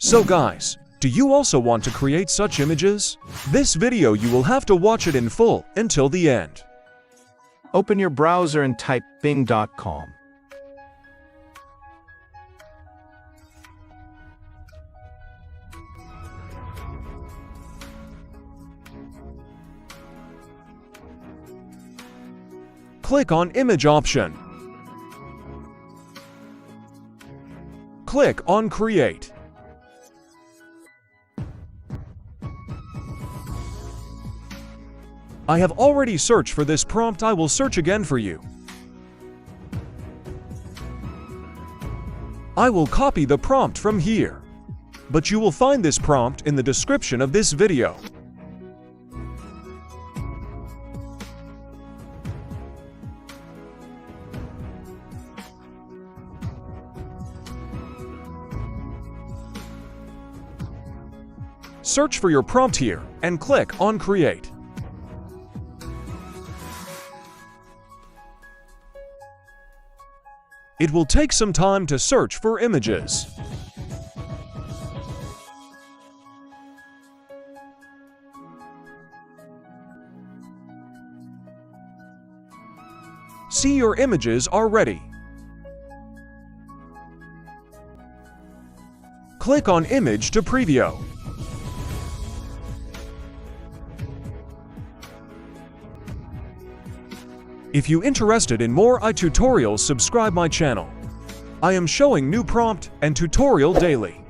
So guys, do you also want to create such images? This video you will have to watch it in full until the end. Open your browser and type bing.com. Click on Image option. Click on Create. I have already searched for this prompt. I will search again for you. I will copy the prompt from here, but you will find this prompt in the description of this video. Search for your prompt here and click on Create. It will take some time to search for images. See, your images are ready. Click on Image to preview. If you're interested in more tutorials, subscribe my channel. I am showing new prompt and tutorial daily.